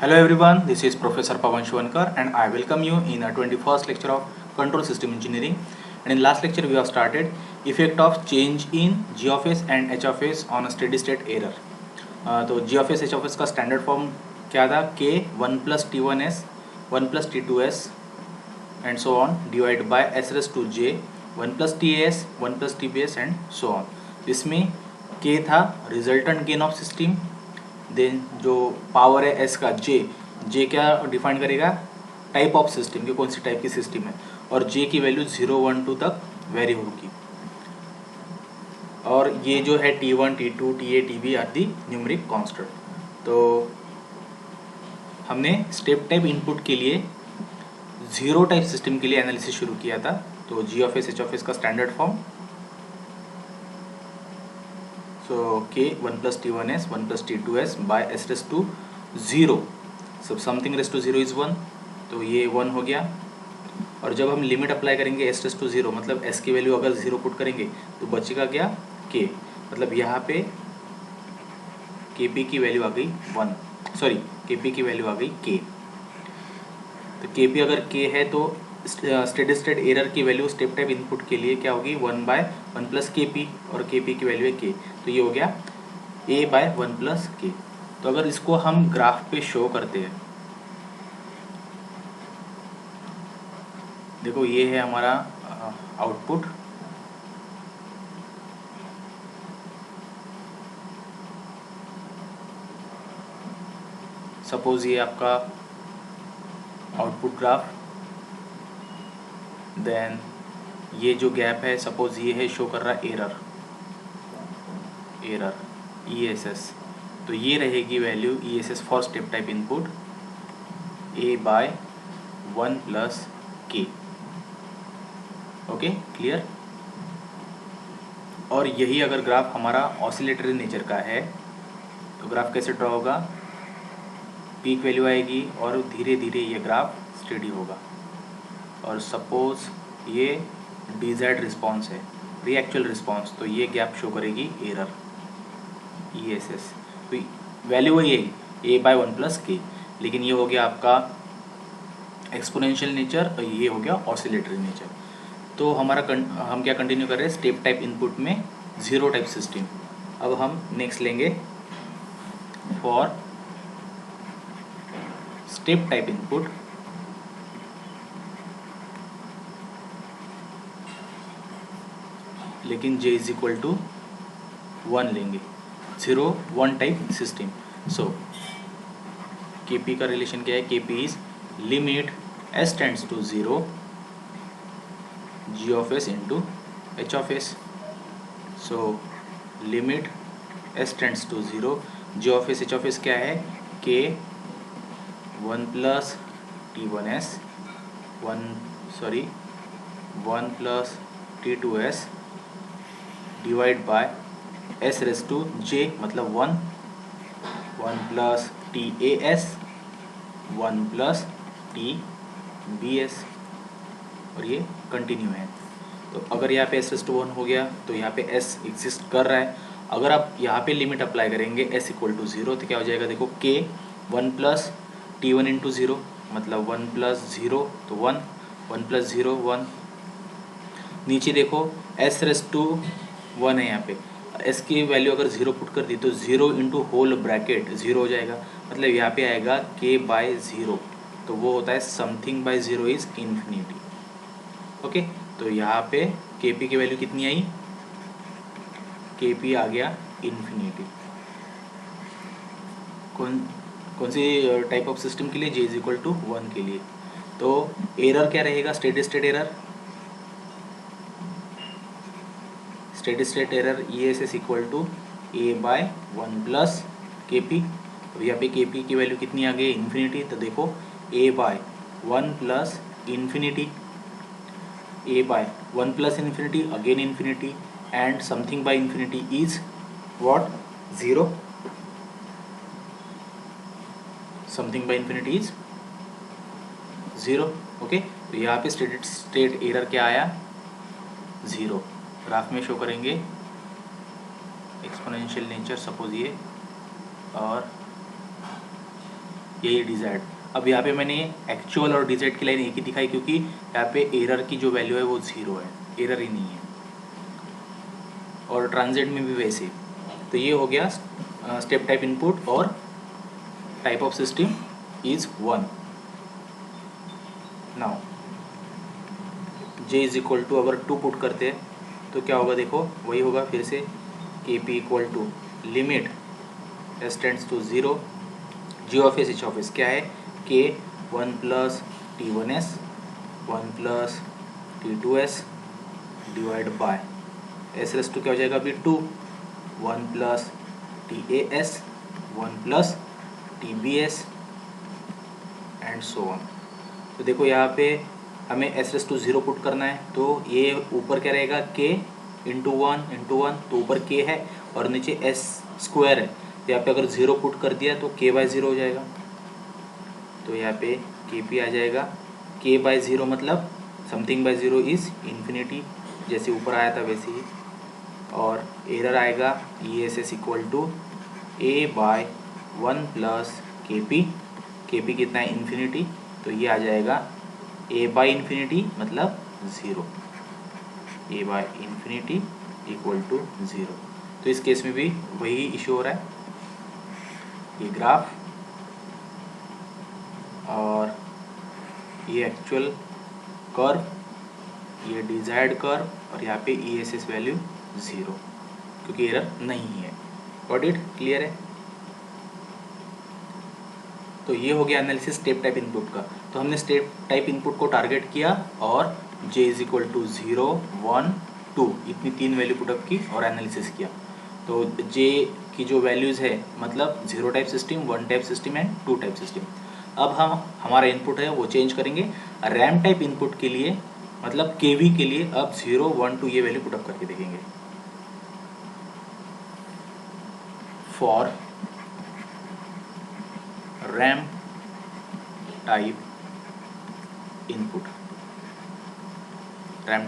Hello everyone, this is Professor Pawan Shwankar and I welcome you in the 21st lecture of Control System Engineering. And in last lecture we have started effect of change in G of S and H of S on a steady state error. तो G of S H of S का standard form क्या था? K 1 plus T1S 1 plus T2S and so on divided by S raised to J 1 plus TAS 1 plus TBS and so on. इसमें K था resultant gain of system, then जो power है S का J क्या define करेगा? Type of system की, कौन सी type की सिस्टम है, और जे की वैल्यू 0 1 2 तक वेरी होगी। और ये जो है T1 T2 TA TB are the numeric constant. तो हमने स्टेप टाइप इनपुट के लिए जीरो टाइप सिस्टम के लिए एनालिसिस शुरू किया था। तो G of S H of S का standard form, so k 1 plus t1s 1 plus t2s by s raised to 0, so something raised to 0 is 1, तो ये 1 हो गया। और जब हम लिमिट अप्लाई करेंगे s raised to 0 मतलब s की वैल्यू अगर 0 पुट करेंगे तो बचेगा क्या? k, मतलब यहाँ पे kp की वैल्यू आ गई 1, सॉरी kp की वैल्यू आ गई k। तो kp अगर k है तो स्टेडी स्टेट एरर की वैल्यू स्टेप टाइप इनपुट के लिए क्या होगी? 1 बाय 1 प्लस के पी, और के पी की वैल्यू है के, तो ये हो गया a बाय 1 प्लस के। तो अगर इसको हम ग्राफ पे शो करते हैं, देखो ये है हमारा आउटपुट, सपोज ये आपका आउटपुट ग्राफ, देन ये जो गैप है सपोज ये है शो कर रहा है एरर ESS, तो ये रहेगी value ESS for step type input a by 1 plus K. Okay, clear. और यही अगर ग्राफ हमारा ऑसिलेटरी नेचर का है तो ग्राफ कैसे ड्रॉ होगा? पीक वैल्यू आएगी और धीरे धीरे ये ग्राफ स्टेडी होगा। और सपोज ये डिजायर्ड रिस्पॉन्स है, रिएक्चुअल रिस्पॉन्स, तो ये गैप शो करेगी एरर ESS। तो वैल्यू वही है a बाय 1 प्लस के, लेकिन ये हो गया आपका एक्सपोनेंशियल नेचर और ये हो गया ऑसिलेटरी नेचर। तो हमारा हम क्या कंटिन्यू कर रहे हैं? स्टेप टाइप इनपुट में जीरो टाइप सिस्टम। अब हम नेक्स्ट लेंगे फॉर स्टेप टाइप इनपुट, लेकिन j इज इक्वल टू 1 लेंगे, 0 1 टाइप सिस्टम। सो kp का रिलेशन क्या है? kp is limit s tends to 0 g of s into h of s। So limit s tends to 0 g of s h of s क्या है? k 1 plus t1s 1 plus t2s divide by s raise to j मतलब 1 plus TAS 1 plus TBS, और ये continue है। तो अगर यहाँ पे s रेस टू 1 हो गया तो यहाँ पे s एग्जिस्ट कर रहा है। अगर आप यहाँ पे लिमिट अप्लाई करेंगे s इक्वल टू 0 तो क्या हो जाएगा? देखो k 1 प्लस T1 इंटू 0 मतलब 1 प्लस 0 तो 1 प्लस 0 1। नीचे देखो s रेस टू 1 है, यहाँ पे s की वैल्यू अगर 0 पुट कर दी तो 0 इंटू होल ब्रैकेट 0 हो जाएगा, मतलब यहाँ पे आएगा k बाय 0, तो वो होता है something by 0 is infinity. Okay, तो यहाँ पे kp की वैल्यू कितनी आई? kp आ गया इन्फिनिटी। कौन सी टाइप ऑफ सिस्टम के लिए? j इज इक्वल टू 1 के लिए। तो एरर क्या रहेगा? Steady state error, steady state error ESS equal to a by 1 plus K P. तो यहाँ पे के पी की वैल्यू कितनी आ गई? इन्फिनिटी। तो देखो a by 1 plus infinity, a by 1 plus infinity again infinity and something by infinity is what? 0। Something by infinity is 0। Okay, तो यहाँ पे स्टेडी स्टेट एरर क्या आया? 0। ग्राफ में शो करेंगे एक्सपोनेंशियल नेचर सपोज ये, और यही डिजायर्ड। अब यहाँ पे मैंने एक्चुअल और डिजायर्ड की लाइन एक ही दिखाई क्योंकि यहाँ पे एरर की जो वैल्यू है वो 0 है, एरर ही नहीं है, और ट्रांजिट में भी वैसे। तो ये हो गया स्टेप टाइप इनपुट और type of system is 1। Now j is equal to अगर 2 पुट करते हैं तो क्या होगा, देखो वही होगा फिर से, K P equal to limit S tends to 0 G of S H of S क्या है, K 1 plus T one S 1 plus T two S divide by S raise to क्या हो जाएगा अभी 2 1 plus T A S 1 plus T B S and so on. तो देखो यहाँ पे हमें एस रेस टू 0 पुट करना है, तो ये ऊपर क्या रहेगा के इंटू वन, तो ऊपर के है और नीचे एस स्क्वायर है। तो यहाँ पे अगर 0 पुट कर दिया तो के बाय 0 हो जाएगा, तो यहाँ पे के पी आ जाएगा। के बाय 0 मतलब समथिंग बाय 0 इज इन्फिनिटी, जैसे ऊपर आया था वैसे ही। और एरर आएगा E S S equal to A by 1 plus K P कितना है इन्फिनिटी, तो ये आ जाएगा ए बाय इन्फिनिटी मतलब 0, ए बाय इन्फिनिटी इक्वल टू 0। तो इस केस में भी वही इशू हो रहा है, ये ग्राफ और ये एक्चुअल कर्व, ये डिजायर्ड कर्व, और यहाँ पे ई एस एस वैल्यू 0 क्योंकि एरर नहीं है। गॉट इट, क्लियर है। तो ये हो गया एनालिसिस स्टेप टाइप इनपुट का। तो हमने स्टेप टाइप इनपुट को टारगेट किया और j इज इक्वल टू 0 1 2 इतनी 3 वैल्यू पुटअप की और एनालिसिस किया। तो j की जो वैल्यूज़ है मतलब 0 type system, 1 type system and 2 type system. अब हम हमारा इनपुट है वो चेंज करेंगे। रैम टाइप इनपुट के लिए मतलब केवी के लिए अब 0 1 2 ये वैल्यू पुटअप करके देखेंगे। For RAM type input, RAM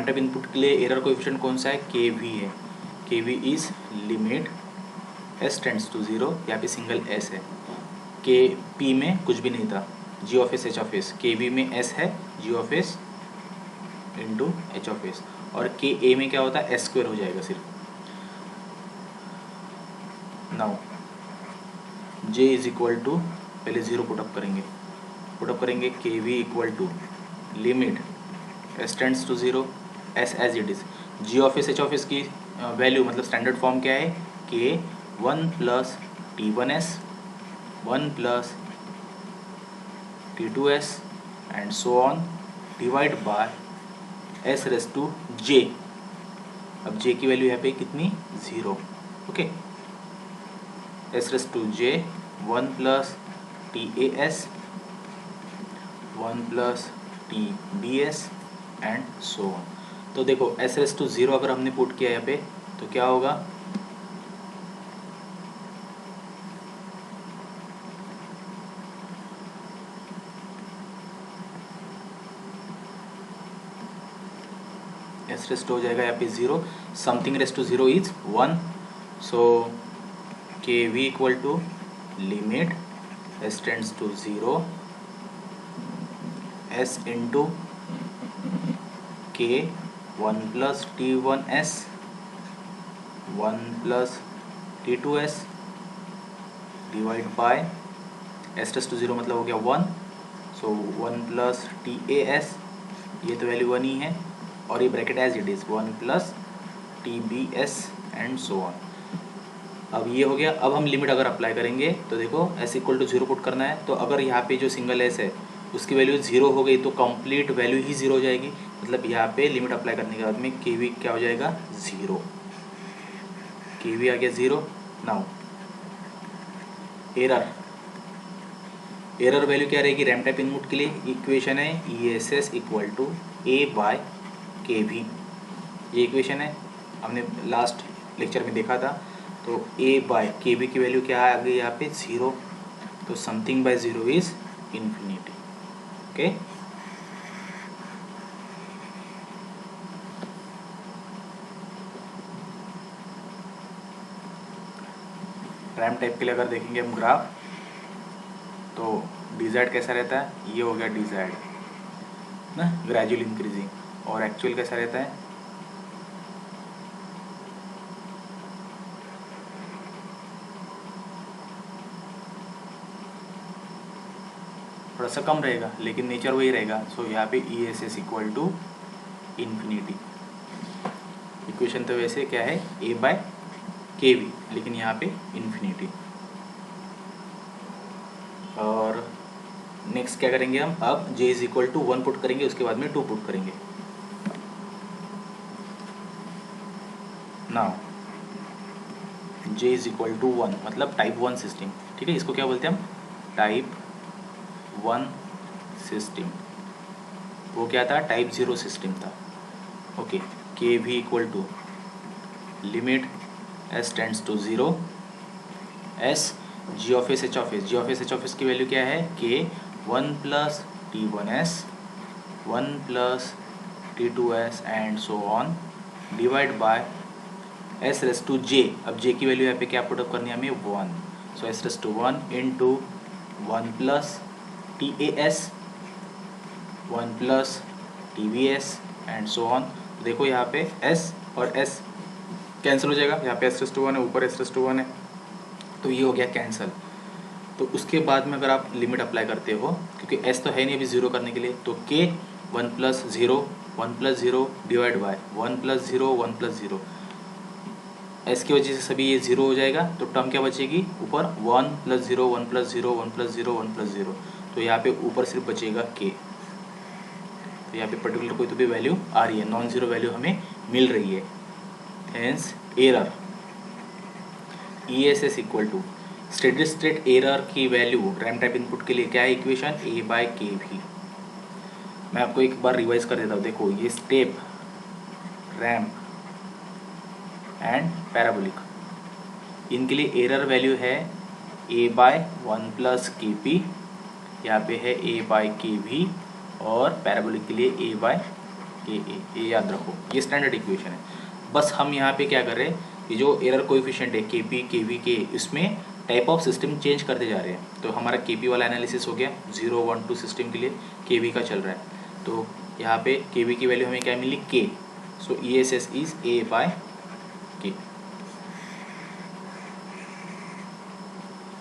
type input के लिए एरर कोएफिशिएंट कौन सा है, के वी है। K V is limit S tends to 0, यहाँ पे सिंगल एस है। के पी में कुछ भी नहीं था, G of S H of S, K V में एस है, G of S into H of S, और के ए में क्या होता है एस स्क्वायर हो जाएगा सिर्फ। Now j is equal to, पहले 0 पुटअप करेंगे K V equal to limit S tends to 0 S as it is, G of S H of S की वैल्यू मतलब स्टैंडर्ड फॉर्म क्या है, K 1 plus T one S 1 plus T two S and so on divide by S raise to j। अब j की value यहाँ पे कितनी 0, okay. S raise to j 1 plus T A S 1 plus T B S and so on. तो देखो S raise to 0 अगर हमने put किया यहाँ पे तो क्या होगा, एस रेस टू हो जाएगा यहाँ पे 0, something raise to 0 is 1, so K V equal to limit S tends to 0 S into K 1 plus T one S 1 plus T two S divide by S tends to 0 मतलब हो गया 1, so 1 plus T A S, ये तो value 1 ही है, और ये bracket as it is 1 plus T B S and so on. अब ये हो गया। अब हम लिमिट अगर अप्लाई करेंगे तो देखो एस इक्वल टू 0 पुट करना है, तो अगर यहाँ पे जो सिंगल एस है उसकी वैल्यू 0 हो गई तो कंप्लीट वैल्यू ही 0 हो जाएगी, मतलब यहाँ पे लिमिट अप्लाई करने के बाद में के वी क्या हो जाएगा 0, के वी आ गया 0। नाउ एरर वैल्यू क्या रहेगी रैम टाइप इनपुट के लिए, इक्वेशन है E S S equal to A by K V, ये इक्वेशन है हमने लास्ट लेक्चर में देखा था। तो a बाय के बी की वैल्यू क्या आ गई यहाँ पे 0, तो something by 0 is infinity, okay. Ramp type के लिए अगर देखेंगे हम ग्राफ, तो डिजायर्ड कैसा रहता है, ये हो गया डिजायर्ड ना, ग्रेजुअल इंक्रीजिंग, और एक्चुअल कैसा रहता है, थोड़ा सा कम रहेगा, लेकिन नेचर वही रहेगा। सो यहाँ पे E S S equal to infinity. Equation तो वैसे क्या है, ए बाय के वी, लेकिन यहाँ पे इन्फिनिटी। और नेक्स्ट क्या करेंगे हम, अब j is equal to 1 put करेंगे, उसके बाद में 2 पुट करेंगे। Now j is equal to 1 मतलब टाइप 1 सिस्टम, ठीक है, इसको क्या बोलते हैं हम, टाइप 1 सिस्टम। वो क्या था, टाइप 0 सिस्टम था। ओके, के भी equal to limit s tends to 0 s g of S H of S, G of S H of S की वैल्यू क्या है, k 1 plus t1s 1 plus t2s and so on divide by s raise to j। अब j की value यहाँ पे क्या put up करनी है हमें, 1, so s raise to 1 into 1 plus tas 1 plus tvs and so on. देखो यहाँ पे s और s कैंसिल हो जाएगा, यहाँ पे s रेस टू 1 है, ऊपर s रेस टू 1 है, तो ये हो गया कैंसिल। तो उसके बाद में अगर आप लिमिट अप्लाई करते हो, क्योंकि s तो है नहीं अभी जीरो करने के लिए, तो k 1 plus 0 divide by 1 plus 0 1 plus 0, s की वजह से सभी ये 0 हो जाएगा, तो टर्म क्या बचेगी ऊपर, 1 प्लस 0 1 प्लस 0 1 प्लस 0 1 प्लस 0, तो यहाँ पे ऊपर सिर्फ बचेगा k। तो यहाँ पे पर्टिकुलर कोई तो भी वैल्यू आ रही है, नॉन जीरो वैल्यू हमें मिल रही है, hence error E S S equal to steady state error की वैल्यू रैम टाइप इनपुट के लिए क्या है, इक्वेशन ए बाय के भी। मैं आपको एक बार रिवाइज कर देता हूँ। देखो ये स्टेप रैम एंड पैराबोलिक, इनके लिए एरर वैल्यू है ए बाय 1 प्लस के पी, यहाँ पे है ए बाय के भी, और पैराबोलिक के लिए ए बाय के ए, ये याद रखो, ये स्टैंडर्ड इक्वेशन है। बस हम यहाँ पे क्या कर रहे हैं, ये जो एरर कोएफिशिएंट है के पी के वी के, इसमें टाइप ऑफ सिस्टम चेंज करते जा रहे हैं। तो हमारा के पी वाला एनालिसिस हो गया, 0 1 2 सिस्टम के लिए के वी का चल रहा है, तो यहाँ पे के वी की वैल्यू हमें क्या मिली, K, so E S S is A by K.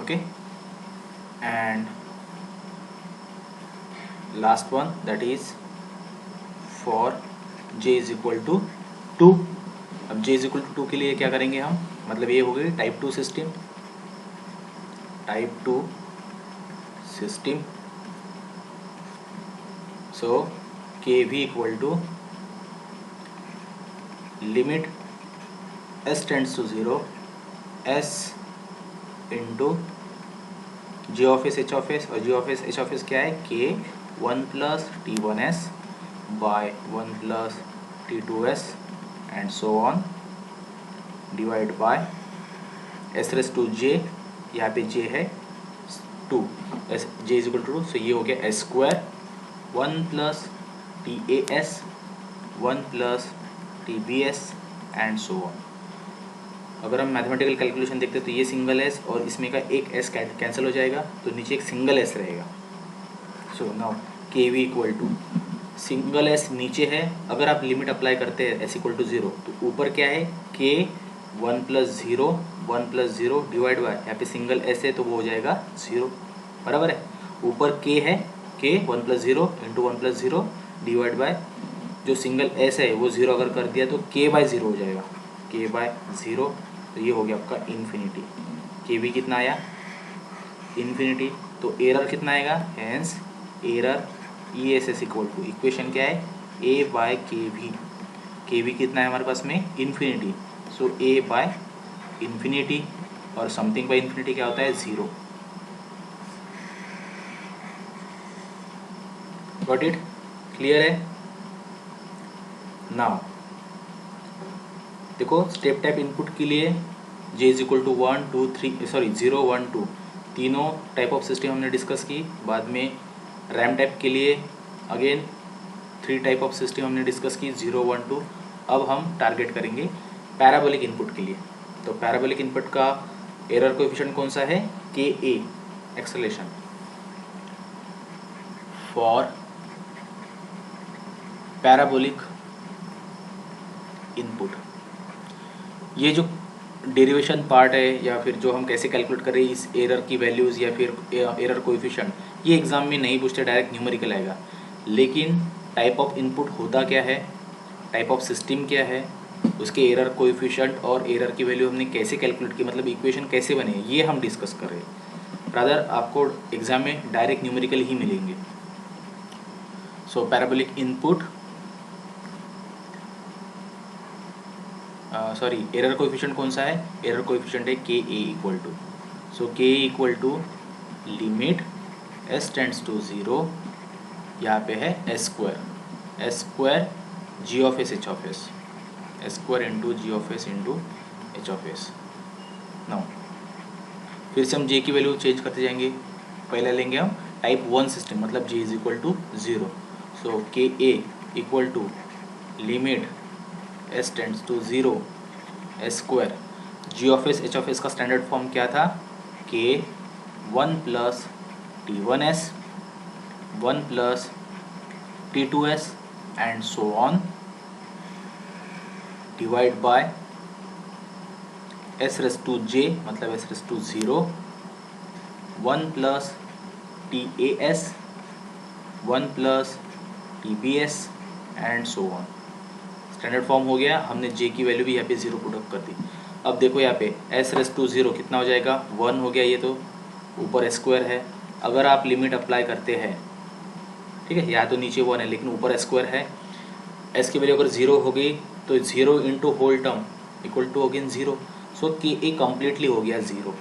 Okay, and last one that is for j is equal to 2। अब j इज इक्वल टू 2 के लिए क्या करेंगे हम, मतलब ये हो गई type 2 system, type 2 system, so K भी equal to limit s tends to 0 s into G of S H of S, और G of S H of S क्या है, K 1 plus t1s by 1 plus t2s and so on divide by s raise to j, यहाँ पे j है 2, s j is equal to 2, so ये हो गया s square 1 plus tas 1 plus tbs and so on. अगर हम mathematical calculation देखते हैं तो ये सिंगल एस और इसमें का एक एस कैंसिल हो जाएगा, तो नीचे एक सिंगल एस रहेगा। So now K V equal to single S नीचे है, अगर आप लिमिट अप्लाई करते हैं एस इक्वल टू 0, तो ऊपर क्या है, के 1 प्लस 0 डिवाइड बाय, यहाँ पे सिंगल एस है तो वो हो जाएगा 0, बराबर है। ऊपर के है, K 1 plus 0 into 1 plus 0 divide by जो सिंगल एस है वो 0 अगर कर दिया तो के बाय 0 हो जाएगा, के बाय 0, तो ये हो गया आपका इन्फिनिटी। के वी कितना आया, इन्फिनिटी, तो एरर कितना आएगा, hence error E S S equal to, equation क्या है, ए बाय के वी कितना है हमारे पास में, infinity, so A by infinity, और समथिंग बाय इन्फिनिटी क्या होता है, 0। गॉट इट, क्लियर है। नाउ देखो स्टेप टाइप इनपुट के लिए j is equal to 1 2 3 sorry 0 1 2 तीनों टाइप ऑफ सिस्टम हमने डिस्कस की। बाद में रैम टाइप के लिए अगेन 3 टाइप ऑफ सिस्टम हमने डिस्कस की, 0 1 2। अब हम टारगेट करेंगे पैराबोलिक इनपुट के लिए। तो पैराबोलिक इनपुट का एरर कोएफिशिएंट कौन सा है, के ए एक्सेलरेशन फॉर पैराबोलिक इनपुट। ये जो डेरिवेशन पार्ट है या फिर जो हम कैसे कैलकुलेट कर रहे हैं इस एरर की वैल्यूज़ या फिर एरर कोएफिशिएंट, ये एग्जाम में नहीं पूछते, डायरेक्ट न्यूमेरिकल आएगा। लेकिन टाइप ऑफ इनपुट होता क्या है, टाइप ऑफ सिस्टम क्या है, उसके एरर कोएफिशिएंट और एरर की वैल्यू हमने कैसे कैलकुलेट की, मतलब इक्वेशन कैसे बने, ये हम डिस्कस कर रहे हैं। रादर आपको एग्जाम में डायरेक्ट न्यूमेरिकल ही मिलेंगे। So parabolic input, sorry error coefficient कौन सा है, एरर कोएफिशिएंट है के A equal to, so K A equal to limit S tends to 0, यहाँ पे है S square G of S H of S, S square into G of S into H of S. Now फिर से हम जे की value change करते जाएंगे। पहले लेंगे हम टाइप 1 सिस्टम, मतलब J is equal to 0, so K A equal to limit S tends to 0 S square G of S H of S का स्टैंडर्ड फॉर्म क्या था, K 1 plus T1s 1 plus T2s and so on divide by S raise to J, मतलब S raise to 0 1 plus TAs 1 plus TBs and so on. Standard form हो गया, हमने जे की value भी यहाँ पे 0 पुट अप कर दी। अब देखो यहाँ पे एस रेस टू 0 कितना हो जाएगा, 1 हो गया, ये तो ऊपर स्क्वायर है। अगर आप लिमिट अप्लाई करते हैं, ठीक है, यहाँ तो नीचे 1 है लेकिन ऊपर स्क्वायर है, एस की वैल्यू अगर 0 हो गई तो 0 into whole term equal to again 0, so K A completely हो गया 0,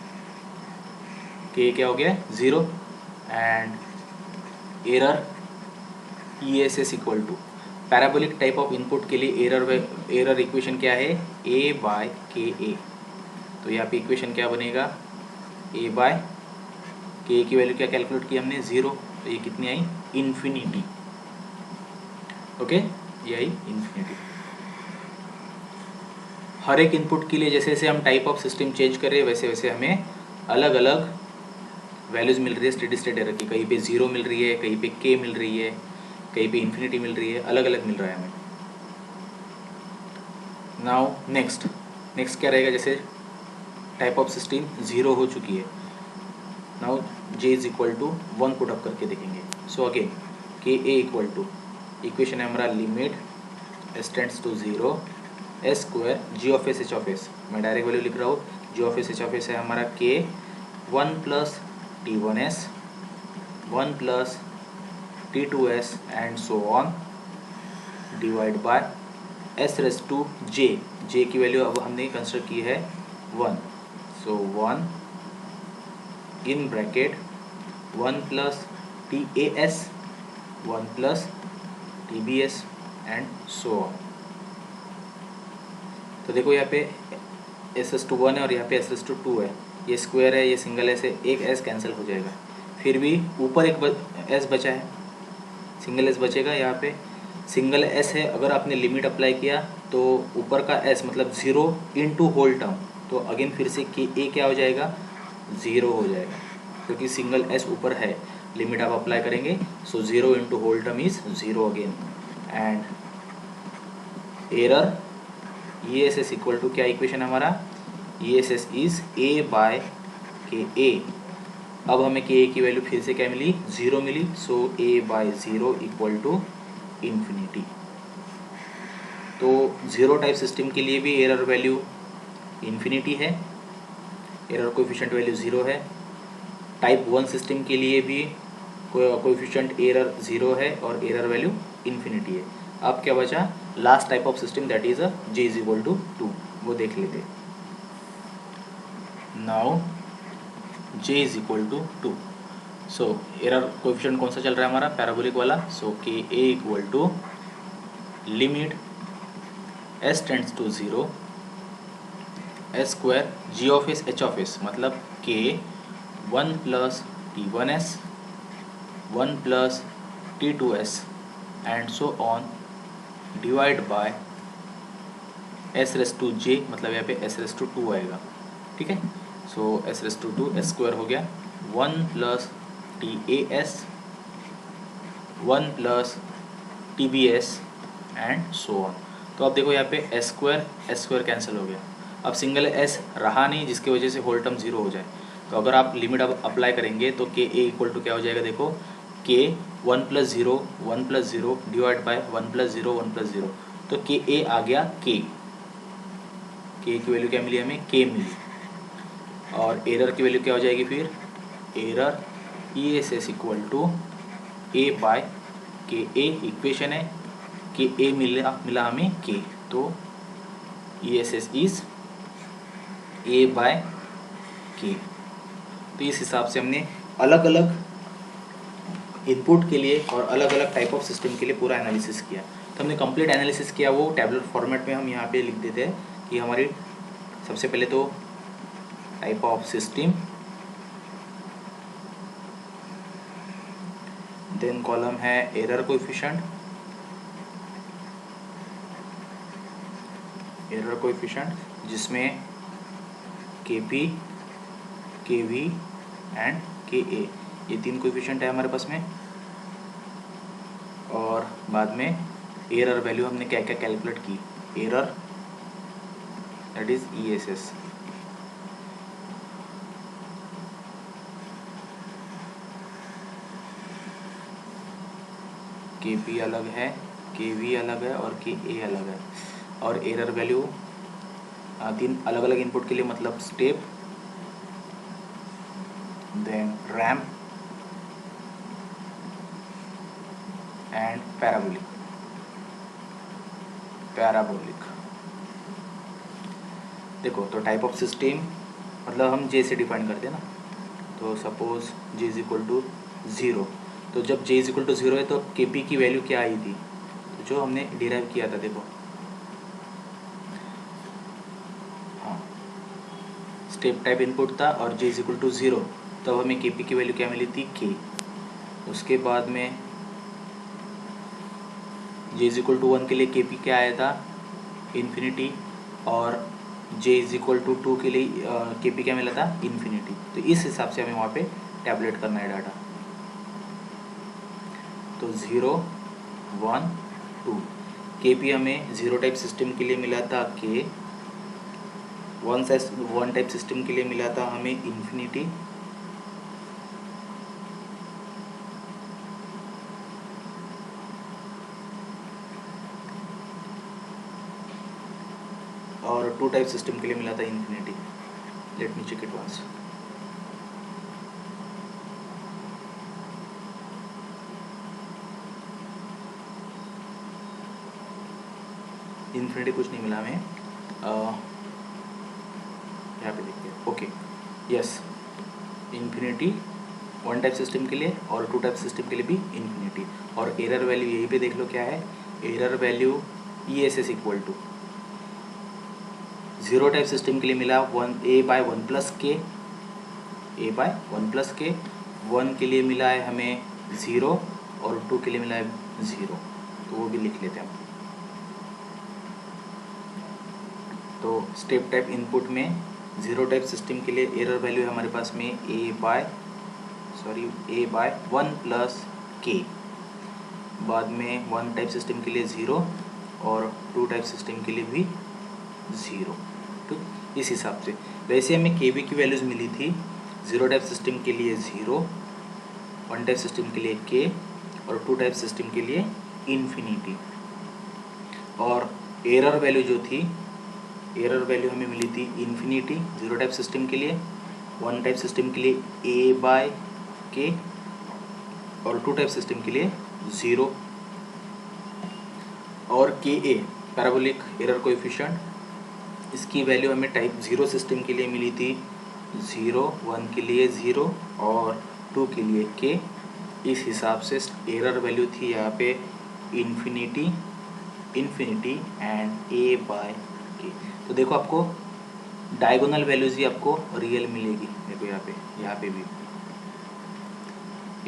के ए क्या हो गया 0 and error E S S equal to, parabolic type of input के लिए एरर इक्वेशन क्या है, ए बाय के ए। तो यहाँ पे इक्वेशन क्या बनेगा, ए बाय के की वैल्यू क्या कैलकुलेट की हमने 0, तो ये कितनी आई, इन्फिनिटी। ओके, ये आई इन्फिनिटी। हर एक इनपुट के लिए जैसे जैसे हम टाइप ऑफ सिस्टम चेंज कर रहे हैं वैसे वैसे हमें अलग अलग वैल्यूज मिल रही है स्टेडी स्टेट एरर की, कहीं पे 0 मिल रही है, कहीं पे के मिल रही है, कहीं पे इन्फिनिटी मिल रही है, अलग अलग मिल रहा है हमें। नाउ नेक्स्ट क्या रहेगा, जैसे टाइप ऑफ सिस्टम 0 हो चुकी है, now J is equal to 1 put up करके देखेंगे। सो अगेन के ए इक्वल टू, इक्वेशन है हमारा limit S tends to 0 S square G of S H of S, मैं डायरेक्ट वैल्यू लिख रहा हूँ, G of S H of S है हमारा K 1 plus T1s 1 plus T2s and so on divide by S raise to J, J की वैल्यू अब हमने कंसिडर की है 1, so 1 in bracket 1 plus TAs 1 plus TBs and so on. तो देखो यहाँ पे SS2 1 है और यहाँ पे SS2 है, ये स्क्वायर है, ये सिंगल एस है, एक एस कैंसिल हो जाएगा, फिर भी ऊपर एक एस बचा है, सिंगल एस बचेगा, यहाँ पे सिंगल एस है, अगर आपने लिमिट अप्लाई किया तो ऊपर का एस मतलब 0 इंटू होल टर्म, तो अगेन फिर से के ए क्या हो जाएगा, 0 हो जाएगा, क्योंकि सिंगल एस ऊपर है, लिमिट आप अप्लाई करेंगे, so 0 into whole term is 0 again and error E S S equal to, क्या इक्वेशन हमारा, E S S is A by K A. अब हमें के ए की वैल्यू फिर से क्या मिली, 0 मिली, सो A bye 0 equal to infinity. तो 0 टाइप सिस्टम के लिए भी एरर वैल्यू इन्फिनिटी है, एरर कोएफिशिएंट वैल्यू 0 है। टाइप 1 सिस्टम के लिए भी कोएफिशिएंट एरर 0 है और एरर वैल्यू इन्फिनिटी है। अब क्या बचा, last type of system that is J is equal to 2, वो देख लेते। Now J is equal to 2, so error coefficient कौन सा चल रहा है हमारा, पैराबोलिक वाला, so K A equal to limit S tends to 0 S square G of S H of S, मतलब K 1 plus T1s 1 plus T2s and so on divide by S raise to J, मतलब यहाँ पे S raise to 2 आएगा, ठीक है। So S raise to 2 S square हो गया, 1 plus T A S, 1 plus T B S and so on. तो अब देखो यहाँ पे एस स्क्वायर कैंसिल हो गया, अब सिंगल एस रहा नहीं जिसकी वजह से होल टर्म जीरो हो जाए। तो अगर आप लिमिट अब अप्लाई करेंगे तो के ए इक्वल टू क्या हो जाएगा, देखो के 1 plus zero divide by 1 plus zero, तो के ए आ गया के की वैल्यू क्या मिली हमें, के मिली। और एरर की वैल्यू क्या हो जाएगी फिर, error E S S equal to A by K A, equation है कि ए मिला हमें के, तो E S S is A by K. तो इस हिसाब से हमने अलग अलग इनपुट के लिए और अलग अलग टाइप ऑफ सिस्टम के लिए पूरा एनालिसिस किया। तो हमने कंप्लीट एनालिसिस किया, वो टैबुलर फॉर्मेट में हम यहाँ पे लिख देते हैं कि हमारी सबसे पहले तो type of system, then column है एरर कोएफिशिएंट, जिसमें KP, KV and K A, ये 3 कोएफिशिएंट है हमारे पास में। और बाद में एरर वैल्यू हमने क्या क्या कैलकुलेट की, error that is E S S, के पी अलग है, के वी अलग है और के ए अलग है। और एरर वैल्यू 3 अलग अलग इनपुट के लिए, मतलब step, then ramp and parabolic. देखो तो टाइप ऑफ सिस्टम मतलब हम जे से डिफाइन करते हैं ना, तो suppose J is equal to 0, तो जब जे इज इक्वल टू 0 है तो के पी की वैल्यू क्या आई थी, तो जो हमने डिराइव किया था, देखो हाँ स्टेप टाइप इनपुट था और जे इज इक्वल टू 0, तब हमें के पी की वैल्यू क्या मिली थी, के। उसके बाद में जे इज इक्वल टू 1 के लिए के पी क्या आया था, इन्फिनिटी, और जे इज इक्वल टू 2 के लिए के पी क्या मिला था, इन्फिनिटी। तो इस हिसाब से हमें वहाँ पे टैबलेट करना है डाटा। तो 0 1 2 के पी हमें 0 टाइप सिस्टम के लिए मिला था के, 1 टाइप सिस्टम के लिए मिला था हमें इन्फिनिटी, और 2 टाइप सिस्टम के लिए मिला था infinity. Let me check it once. Infinity कुछ नहीं मिला हमें, यहाँ पे देखिए, okay yes, infinity 1 type system के लिए और 2 टाइप सिस्टम के लिए भी इन्फिनिटी। और एरर वैल्यू यहीं पे देख लो क्या है, error value E S S equal to 0 type system के लिए मिला 1 ए बाय 1 प्लस के, ए बाय 1 प्लस के, 1 के लिए मिला है हमें 0 और 2 के लिए मिला है 0, तो वो भी लिख लेते हैं हम। तो स्टेप टाइप इनपुट में 0 टाइप सिस्टम के लिए एरर वैल्यू है हमारे पास में ए बाय 1 प्लस के, बाद में 1 टाइप सिस्टम के लिए 0 और 2 टाइप सिस्टम के लिए भी 0। तो इस हिसाब से वैसे हमें के वी की वैल्यूज़ मिली थी 0 टाइप सिस्टम के लिए 0, 1 टाइप सिस्टम के लिए के और 2 टाइप सिस्टम के लिए इन्फिनिटी। और एरर वैल्यू जो थी, एरर वैल्यू हमें मिली थी इन्फिनिटी 0 टाइप सिस्टम के लिए, 1 टाइप सिस्टम के लिए ए बाय के और 2 टाइप सिस्टम के लिए 0। और के ए पैराबोलिक एरर कोएफिशिएंट, इसकी वैल्यू हमें टाइप 0 सिस्टम के लिए मिली थी 0, 1 के लिए 0 और 2 के लिए के। इस हिसाब से एरर वैल्यू थी यहाँ पे infinity and A by K. तो देखो आपको डायगोनल वैल्यूज ही आपको रियल मिलेगी। देखो यहाँ पे भी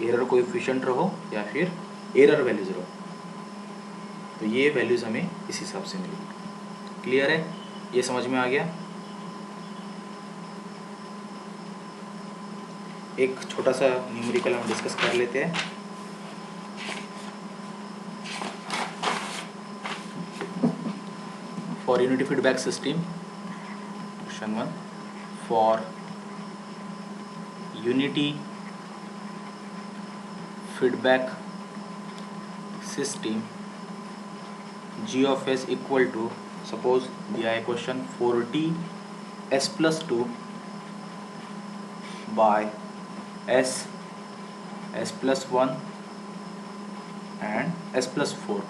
एरर कोएफिशिएंट रहो या फिर एरर वैल्यूज रहो, तो ये वैल्यूज हमें इस हिसाब से मिलेगी। क्लियर है, ये समझ में आ गया? एक छोटा सा न्यूमेरिकल हम डिस्कस कर लेते हैं। For unity feedback system, question 1, for unity feedback system g of s equal to, suppose दिया है question 4t s plus 2 by s plus 1 and s plus 4,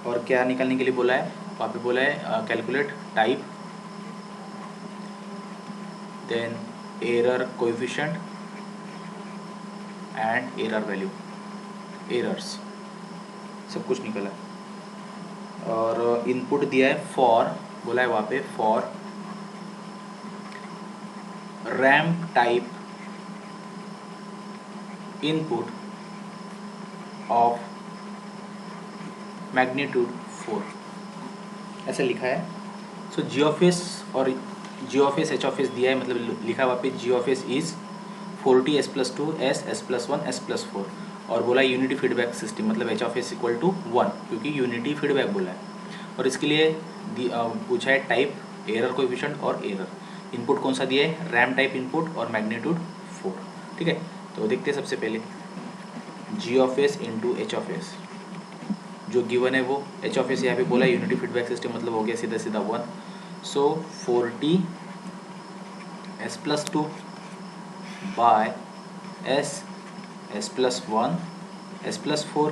और क्या निकालने के लिए बोला है, वहाँ पे बोला है calculate type, then error coefficient and error value, errors सब कुछ निकला। और इनपुट दिया है फॉर, बोला है वहाँ पे for ramp type input of magnitude 4, ऐसा लिखा है। सो जी ऑफ एस और G of S H of S दिया है, मतलब लिखा है वहाँ पे G of S is 4t s plus 2 s plus 1 s plus 4, और बोला यूनिटी फीडबैक सिस्टम मतलब H of S equal to 1, क्योंकि यूनिटी फीडबैक बोला है। और इसके लिए पूछा है टाइप, एरर कोएफिशिएंट और एरर। इनपुट कौन सा दिया है, रैम टाइप इनपुट और मैग्नीट्यूड 4, ठीक है। तो देखते हैं सबसे पहले G of S into H of S, जो गिवन है वो एच ऑफ एस यहाँ पे बोला है यूनिटी फीडबैक सिस्टम मतलब हो गया सीधा सीधा 1। So 4t s plus 2 by s plus 1 s plus 4।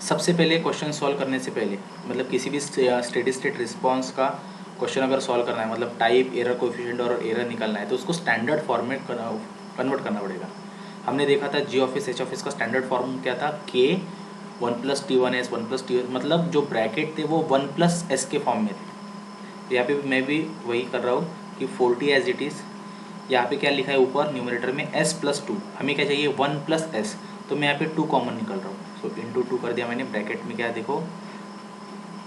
सबसे पहले क्वेश्चन सॉल्व करने से पहले, मतलब किसी भी स्टेडी स्टेट रिस्पॉन्स का क्वेश्चन अगर सॉल्व करना है, मतलब टाइप, एरर कोएफिशिएंट और एरर निकालना है, तो उसको स्टैंडर्ड फॉर्मेट कन्वर्ट करना पड़ेगा। हमने देखा था G of S H of S का स्टैंडर्ड फॉर्म क्या था, K 1 plus t1s 1 plus t, मतलब जो ब्रैकेट थे वो 1 प्लस एस के फॉर्म में थे। तो यहाँ पे मैं भी वही कर रहा हूँ कि 4t एज इट इज़, यहाँ पे क्या लिखा है ऊपर न्यूमरेटर में s प्लस 2, हमें क्या चाहिए 1 प्लस एस, तो मैं यहाँ पे 2 कॉमन निकल रहा हूँ। सो इंटू 2 कर दिया मैंने, ब्रैकेट में क्या है देखो,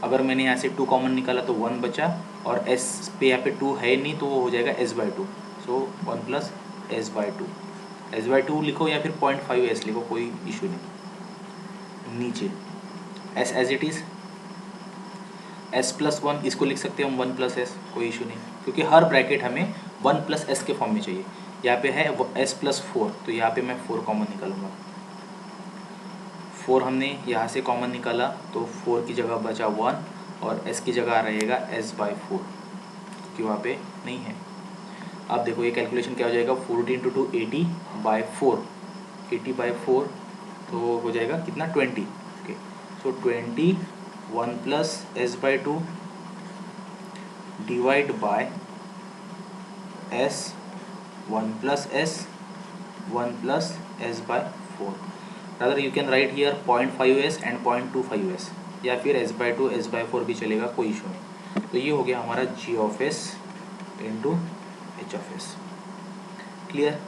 अगर मैंने यहाँ से 2 कॉमन निकाला तो 1 बचा, और s पे यहाँ पे 2 है नहीं तो वो हो जाएगा s/2। सो 1 प्लस s/2, s/2 लिखो या फिर 0.5 s लिखो, कोई इशू नहीं। नीचे s as it is, s plus 1 इसको लिख सकते हैं हम 1 प्लस एस, कोई इशू नहीं, क्योंकि हर ब्रैकेट हमें 1 प्लस एस के फॉर्म में चाहिए। यहाँ पे है s प्लस 4, तो यहाँ पे मैं 4 कॉमन निकालूंगा। 4 हमने यहाँ से कॉमन निकाला तो 4 की जगह बचा 1, और s की जगह रहेगा s/4, क्योंकि वहाँ पे नहीं है। अब देखो ये कैलकुलेशन क्या हो जाएगा, 40 इंटू 2 80/4, 80/4 तो हो जाएगा कितना 20, okay. So 20 1 plus s/2 divide by s 1 plus s 1 plus s/4। rather you can write here 0.5s and 0.25s, या फिर s/2 s/4 भी चलेगा, कोई इशू नहीं। तो ये हो गया हमारा g of s into H of S, clear.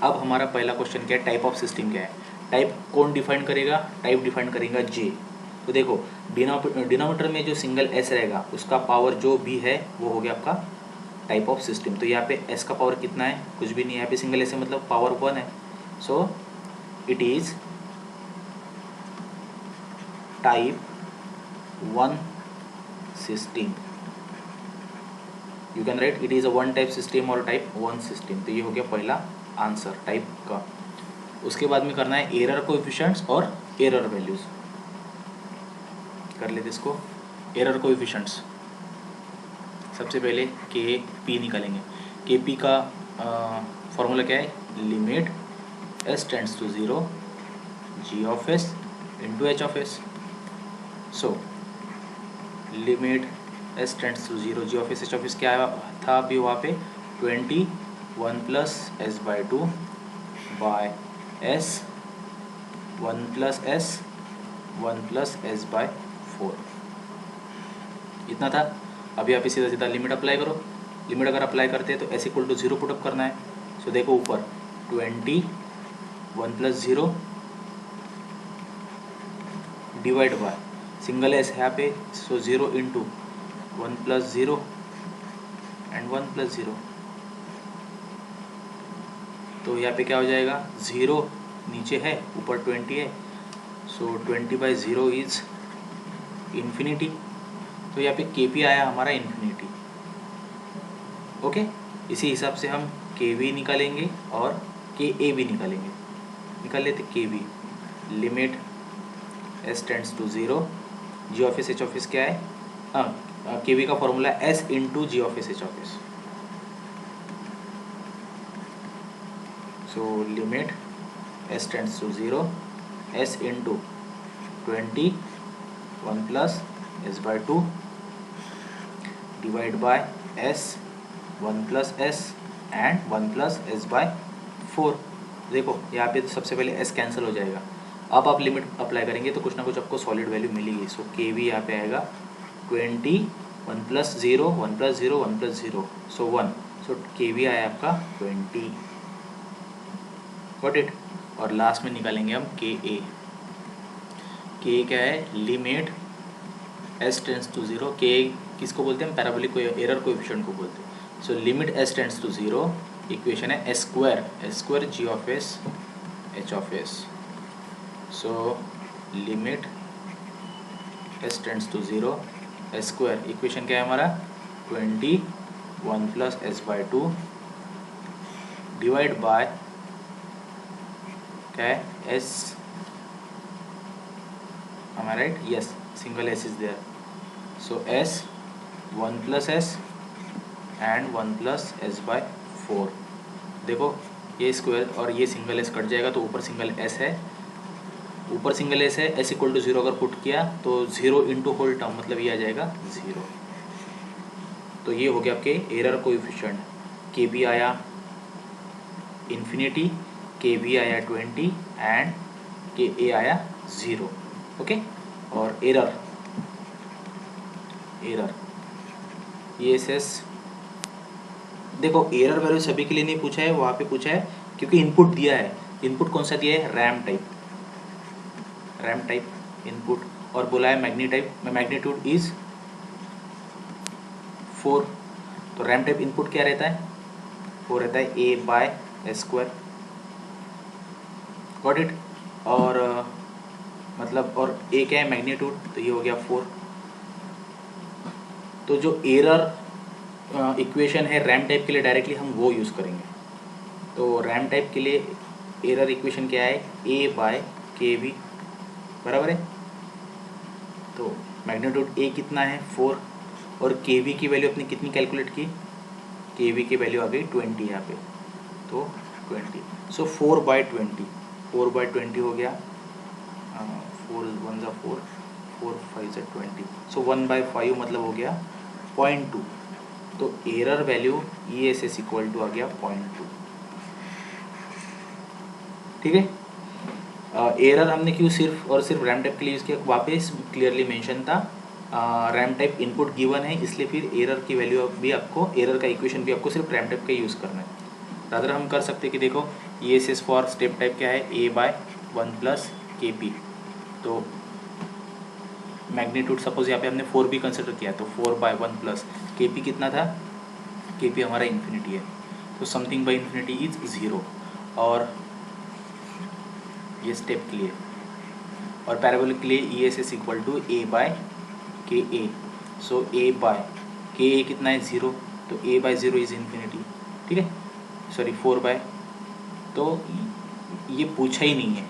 अब हमारा पहला क्वेश्चन क्या है, टाइप ऑफ सिस्टम क्या है। टाइप कौन डिफाइन करेगा, टाइप डिफाइन करेगा जे। तो देखो डिनोमिनेटर में जो सिंगल एस रहेगा उसका पावर जो भी है वो हो गया आपका टाइप ऑफ सिस्टम। तो यहाँ पे एस का पावर कितना है, कुछ भी नहीं, यहाँ पे सिंगल एस है मतलब पावर 1 है। So it is type 1 system, you can write it is a 1 type system और टाइप 1 सिस्टम। तो ये हो गया पहला आंसर टाइप का। उसके बाद में करना है एरर कोएफिशिएंट्स और एरर वैल्यूज, कर लेते इसको। एरर कोएफिशिएंट्स सबसे पहले के पी निकालेंगे। के पी का फॉर्मूला क्या है, limit s tends to 0 g of s into H of s। So limit s tends to 0 g of s h of s क्या था अभी वहाँ पे 20 1 plus s/2 by s 1 plus s 1 plus s/4, इतना था। अभी आप सीधा सीधा लिमिट अप्लाई करो। लिमिट अगर अप्लाई करते हैं तो s इक्वल टू 0 पुटअप करना है। सो देखो ऊपर 20 1 plus 0 divide by single S है यहाँ पे, सो 0 इंटू 1 प्लस 0 एंड 1 प्लस 0, तो यहाँ पे क्या हो जाएगा, 0 नीचे है, ऊपर 20 है, सो 20/0 इज इन्फिनिटी। तो यहाँ पे के पी आया हमारा इन्फिनिटी। ओके, इसी हिसाब से हम के वी निकालेंगे और के ए भी निकालेंगे। निकाल लेते K V, limit S tends to 0, G of S क्या है, हाँ के वी का formula S into G of S. So limit S tends to 0, S into 20 1 plus s/2 divide by s 1 plus s and 1 plus s/4। देखो यहाँ पे सबसे पहले s cancel हो जाएगा। अब आप लिमिट अप्लाई करेंगे तो कुछ ना कुछ आपको सॉलिड वैल्यू मिलेगी। सो के वी यहाँ पे आएगा 20 1 plus 0 1 plus 0 1 plus 0 so 1। So K we आया आपका 20। Got it. और लास्ट में निकालेंगे हम के ए। के क्या है, लिमिट एस टेंड्स टू 0, के किसको बोलते हैं, पैराबोलिक एरर कोएफिशिएंट को बोलते हैं। So limit S tends to 0, equation है S square G of S H of S. So limit S tends to 0, S square, equation क्या है हमारा 20 1 प्लस s/2 डिवाइड बाय क्या है S, am I right? Yes, single s is there. So s 1 plus s and 1 plus s/4। देखो ये square और ये single s cut जाएगा तो ऊपर सिंगल s है, ऊपर सिंगल s है, s इक्वल टू 0 अगर पुट किया तो 0 इंटू होल टर्म मतलब ये आ जाएगा 0। तो ये हो गया आपके एरर कोएफिशिएंट। के बी आया इन्फिनिटी, के बी आया 20 एंड के ए आया 0। ओके, और एरर ये एस देखो एरर वैल्यू सभी के लिए नहीं पूछा है, वहाँ पे पूछा है क्योंकि इनपुट दिया है। इनपुट कौन सा दिया है, रैम टाइप इनपुट, और बोला है मैग्नीट्यूड इज 4। तो रैम टाइप इनपुट क्या रहता है, 4 रहता है, a/s²। Got it. और मतलब और ए क्या है, मैग्नीट्यूड, तो ये हो गया 4। तो जो एरर इक्वेशन है रैम टाइप के लिए डायरेक्टली हम वो यूज़ करेंगे। तो रैम टाइप के लिए एरर इक्वेशन क्या है, a/kv बराबर है। तो मैग्नीट्यूड ए कितना है 4, और kv की वैल्यू अपनी कितनी कैलकुलेट की, kv की वैल्यू आ गई 20 यहाँ पे, तो 20। सो 4/20 हो गया, 4 1 जा 4 4 5 जा 20। सो 1/5 मतलब हो गया 0.2। तो error value E S S equal to आ गया 0.2। ठीक है। एरर हमने क्यों सिर्फ और सिर्फ रैम टाइप के लिए यूज़ किया, वापस क्लियरली मेंशन था, रैम टाइप इनपुट गिवन है, इसलिए फिर एरर की वैल्यू भी आपको, एरर का इक्वेशन भी आपको सिर्फ रैम टाइप का यूज़ करना है। रादर हम कर सकते हैं कि देखो ई S S for step type क्या है, a/1 प्लस के पी। तो मैग्नीट्यूड सपोज यहाँ पे हमने 4 भी कंसिडर किया, तो 4/1 प्लस के पी कितना था, के पी हमारा इन्फिनिटी है, तो समथिंग बाई इन्फिनिटी इज 0। और ये स्टेप के लिए, और पैराबोलिक के लिए E S S equal to a/ka। So a/ka कितना है 0, तो a/0 इज इन्फिनिटी। ठीक है, सॉरी 4/, तो ये पूछा ही नहीं है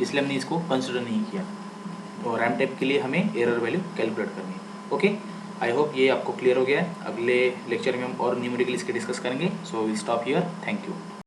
इसलिए हमने इसको कंसिडर नहीं किया। और रैम टाइप के लिए हमें एरर वैल्यू कैलकुलेट करनी है। ओके, आई होप ये आपको क्लियर हो गया है। अगले लेक्चर में हम और न्यूमेरिकल इसके डिस्कस करेंगे। So we stop here, thank you.